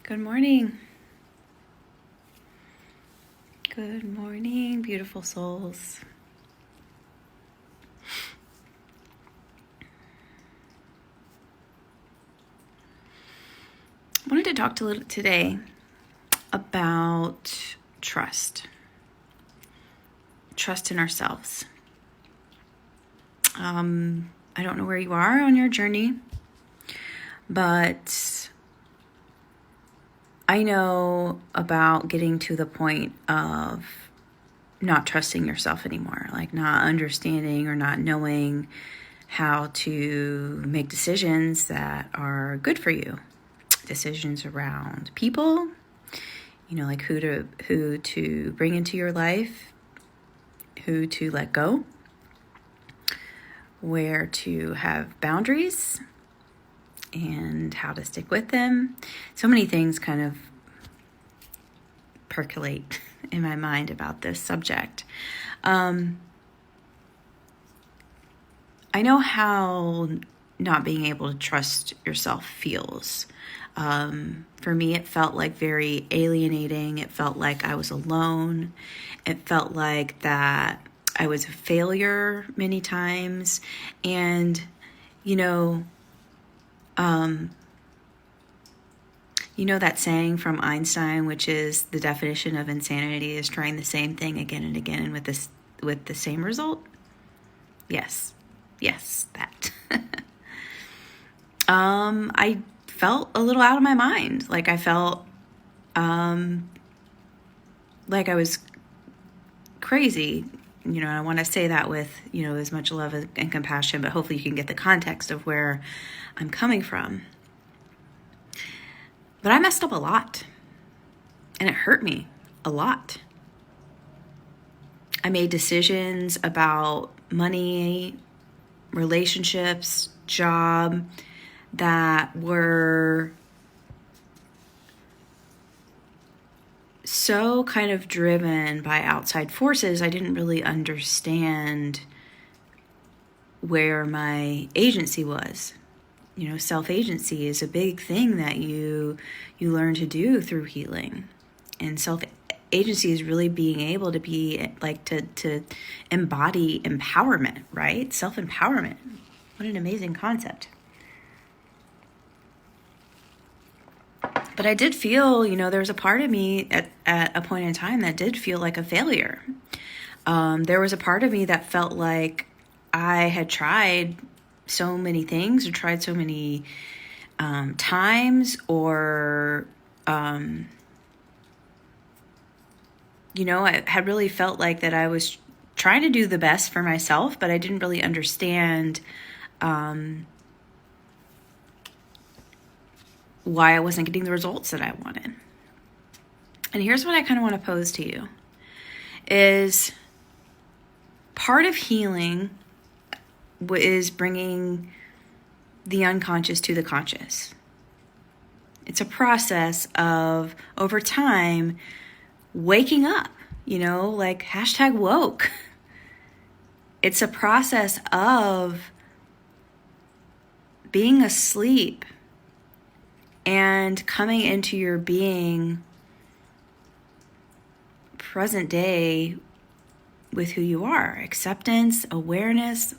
Good morning. Good morning, beautiful souls. I wanted to talk today about trust. Trust in ourselves. I don't know where you are on your journey, but I know about getting to the point of not trusting yourself anymore, like not understanding or not knowing how to make decisions that are good for you. Decisions around people, like who to bring into your life, who to let go, where to have boundaries, and how to stick with them. So many things kind of percolate in my mind about this subject. I know how not being able to trust yourself feels. For me, it felt like very alienating. It felt like I was alone. It felt like that I was a failure many times. And, that saying from Einstein, which is the definition of insanity is trying the same thing again and again and with the same result? Yes, that. I felt a little out of my mind. Like I felt like I was crazy. I want to say that with, as much love and compassion, but hopefully you can get the context of where I'm coming from. But I messed up a lot, and it hurt me a lot. I made decisions about money, relationships, job that were so kind of driven by outside forces. I didn't really understand where my agency was. Self-agency is a big thing that you learn to do through healing. And self-agency is really being able to be like to embody empowerment, right? Self-empowerment. What an amazing concept. But I did feel, there was a part of me at a point in time that did feel like a failure. There was a part of me that felt like I had tried so many things or tried so many times or, I had really felt like that I was trying to do the best for myself, but I didn't really understand why I wasn't getting the results that I wanted. And here's what I kind of want to pose to you is part of healing is bringing the unconscious to the conscious. It's a process of, over time, waking up, like #woke. It's a process of being asleep and coming into your being present day with who you are. Acceptance, awareness,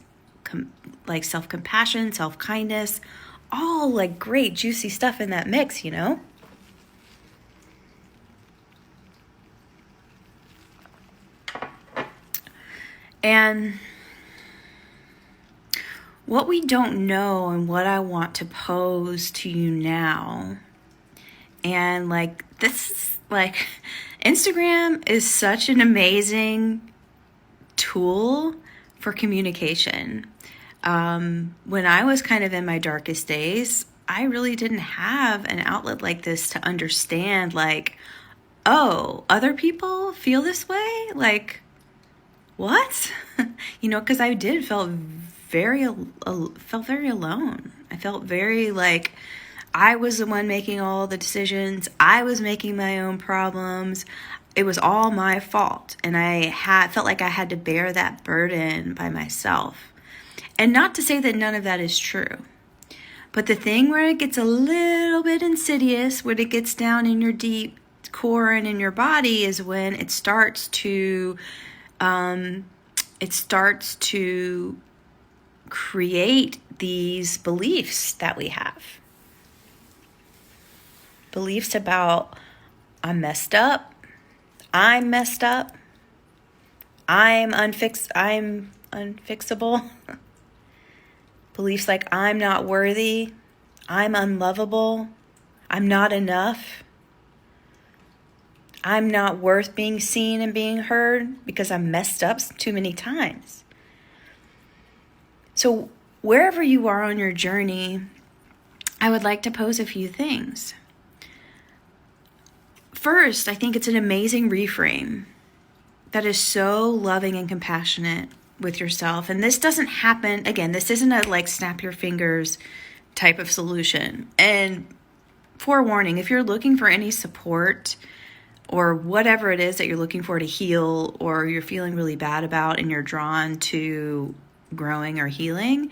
like self-compassion, self-kindness, all like great juicy stuff in that mix, And what we don't know and what I want to pose to you now, and this is Instagram is such an amazing tool for communication. When I was kind of in my darkest days, I really didn't have an outlet like this to understand oh, other people feel this way? What? Because I did felt very alone. I felt very like I was the one making all the decisions. I was making my own problems. It was all my fault. And I felt like I had to bear that burden by myself. And not to say that none of that is true. But the thing where it gets a little bit insidious, when it gets down in your deep core and in your body, is when it starts to create these beliefs that we have. Beliefs about I'm messed up, I'm unfixable. Beliefs like I'm not worthy, I'm unlovable, I'm not enough, I'm not worth being seen and being heard because I'm messed up too many times. So wherever you are on your journey, I would like to pose a few things. First, I think it's an amazing reframe that is so loving and compassionate with yourself. And this doesn't happen, again, this isn't a like snap your fingers type of solution. And forewarning, if you're looking for any support or whatever it is that you're looking for to heal, or you're feeling really bad about and you're drawn to growing or healing,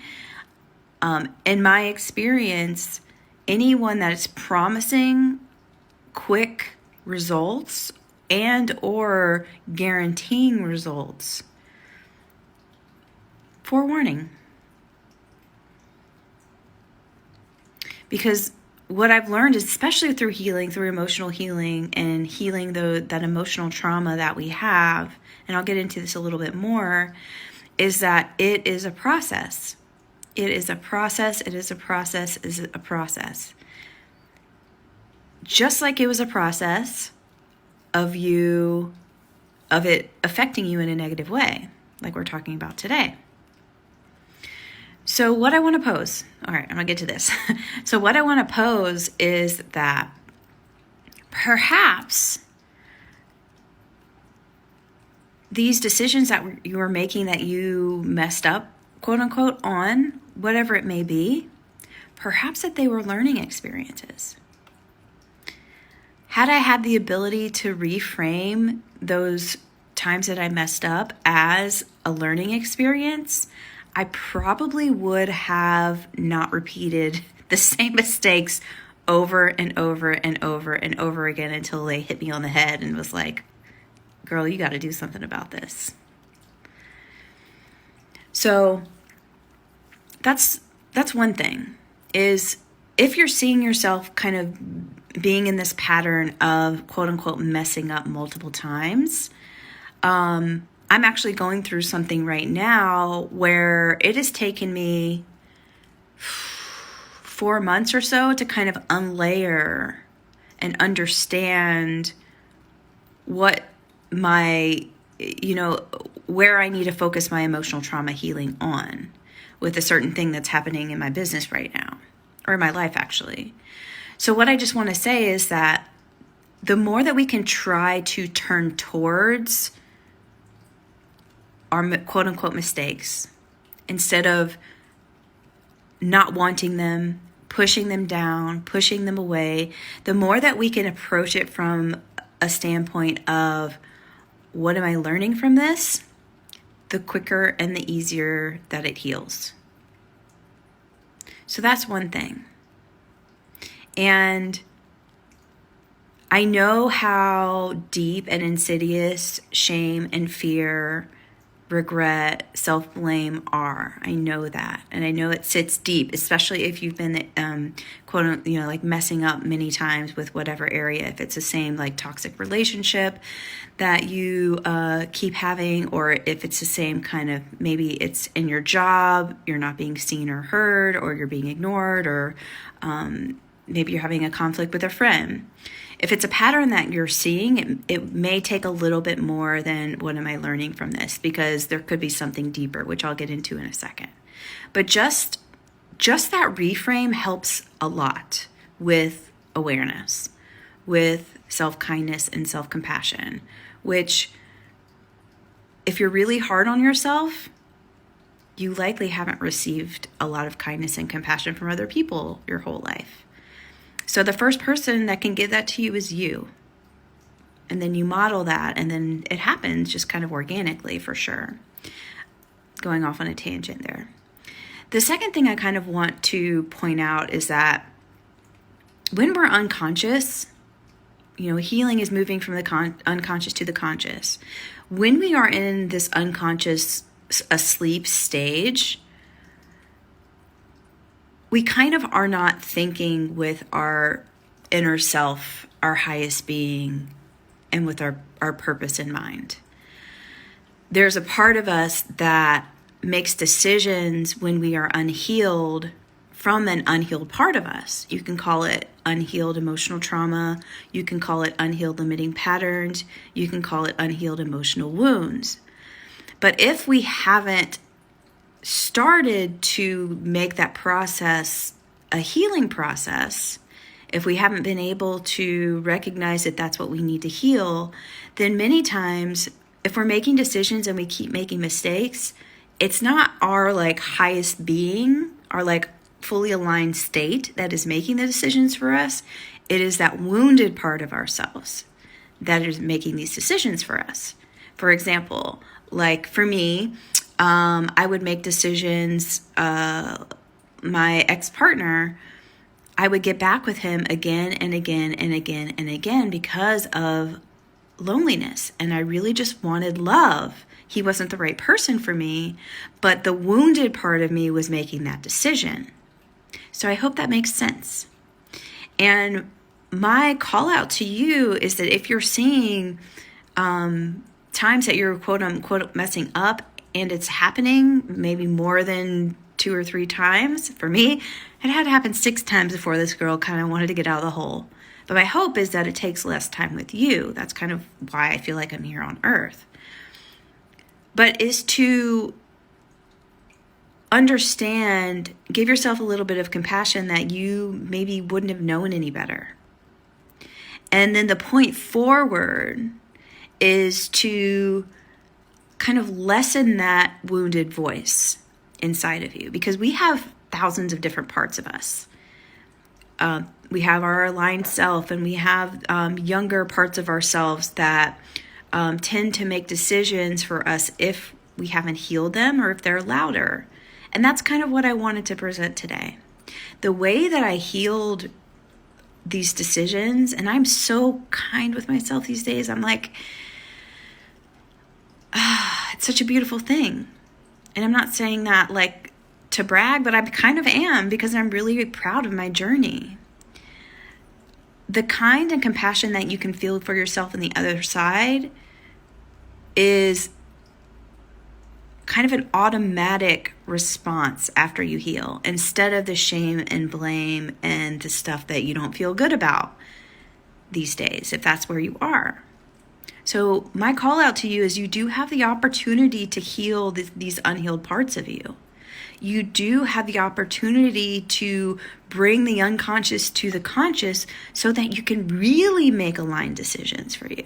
in my experience, anyone that is promising quick results and or guaranteeing results, forewarning. Because what I've learned is, especially through healing, through emotional healing and healing that emotional trauma that we have, and I'll get into this a little bit more, is that it is a process. It is a process. It is a process. It is a process. Just like it was a process of it affecting you in a negative way, like we're talking about today. So what I want to pose, all right, I'm going to get to this. So what I want to pose is that perhaps these decisions that you were making that you messed up, quote unquote, on, whatever it may be, perhaps that they were learning experiences. Had I had the ability to reframe those times that I messed up as a learning experience, I probably would have not repeated the same mistakes over and over and over and over again until they hit me on the head and was like, girl, you got to do something about this. So that's one thing, is if you're seeing yourself kind of being in this pattern of quote unquote messing up multiple times, I'm actually going through something right now where it has taken me 4 months or so to kind of unlayer and understand what my, where I need to focus my emotional trauma healing on with a certain thing that's happening in my business right now, or in my life actually. So what I just want to say is that the more that we can try to turn towards our quote unquote mistakes, instead of not wanting them, pushing them down, pushing them away, the more that we can approach it from a standpoint of what am I learning from this, the quicker and the easier that it heals. So that's one thing. And I know how deep and insidious shame and fear, regret, self-blame are. I know that. And I know it sits deep, especially if you've been, quote, like messing up many times with whatever area. If it's the same like toxic relationship that you keep having, or if it's the same kind of, maybe it's in your job, you're not being seen or heard, or you're being ignored, or maybe you're having a conflict with a friend. If it's a pattern that you're seeing, it may take a little bit more than what am I learning from this, because there could be something deeper, which I'll get into in a second. But just that reframe helps a lot with awareness, with self-kindness and self-compassion, which if you're really hard on yourself, you likely haven't received a lot of kindness and compassion from other people your whole life. So the first person that can give that to you is you. And then you model that, and then it happens just kind of organically, for sure. Going off on a tangent there. The second thing I kind of want to point out is that when we're unconscious, healing is moving from the unconscious to the conscious. When we are in this unconscious asleep stage, we kind of are not thinking with our inner self, our highest being, and with our purpose in mind. There's a part of us that makes decisions when we are unhealed from an unhealed part of us. You can call it unhealed emotional trauma. You can call it unhealed limiting patterns. You can call it unhealed emotional wounds. But if we haven't started to make that process a healing process, if we haven't been able to recognize that that's what we need to heal, then many times if we're making decisions and we keep making mistakes, it's not our highest being, our fully aligned state that is making the decisions for us. It is that wounded part of ourselves that is making these decisions for us. For example, for me, I would make decisions. My ex-partner, I would get back with him again and again and again and again because of loneliness. And I really just wanted love. He wasn't the right person for me, but the wounded part of me was making that decision. So I hope that makes sense. And my call out to you is that if you're seeing times that you're quote unquote messing up and it's happening maybe more than 2 or 3 times, for me, it had to happen 6 times before this girl kind of wanted to get out of the hole. But my hope is that it takes less time with you. That's kind of why I feel like I'm here on earth. But is to understand, give yourself a little bit of compassion that you maybe wouldn't have known any better. And then the point forward is to kind of lessen that wounded voice inside of you, because we have thousands of different parts of us. We have our aligned self, and we have younger parts of ourselves that tend to make decisions for us if we haven't healed them or if they're louder. And that's kind of what I wanted to present today. The way that I healed these decisions, and I'm so kind with myself these days. I'm like, it's such a beautiful thing. And I'm not saying that to brag, but I kind of am, because I'm really proud of my journey. The kind and compassion that you can feel for yourself on the other side is kind of an automatic response after you heal, instead of the shame and blame and the stuff that you don't feel good about these days, if that's where you are. So my call out to you is you do have the opportunity to heal these unhealed parts of you. You do have the opportunity to bring the unconscious to the conscious so that you can really make aligned decisions for you.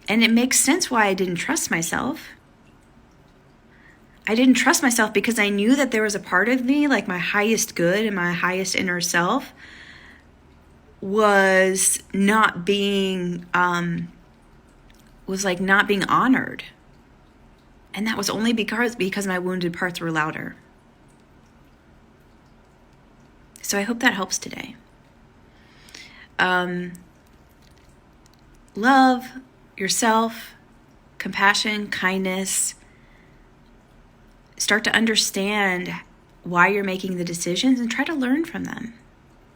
And it makes sense why I didn't trust myself. I didn't trust myself because I knew that there was a part of me, my highest good and my highest inner self, was not being not being honored. And that was only because my wounded parts were louder. So I hope that helps today. Love yourself, compassion, kindness. Start to understand why you're making the decisions and try to learn from them.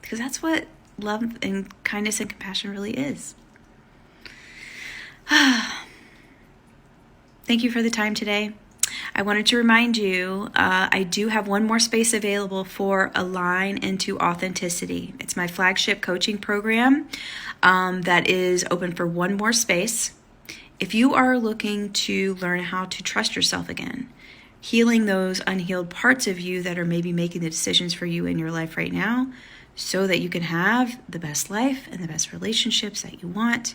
Because that's what love and kindness and compassion really is. Thank you for the time today. I wanted to remind you, I do have one more space available for Align into Authenticity. It's my flagship coaching program that is open for one more space. If you are looking to learn how to trust yourself again, healing those unhealed parts of you that are maybe making the decisions for you in your life right now, so that you can have the best life and the best relationships that you want,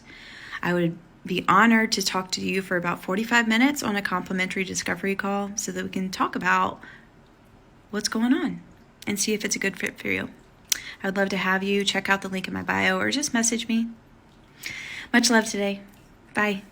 I would be honored to talk to you for about 45 minutes on a complimentary discovery call so that we can talk about what's going on and see if it's a good fit for you. I would love to have you. Check out the link in my bio or just message me. Much love today. Bye.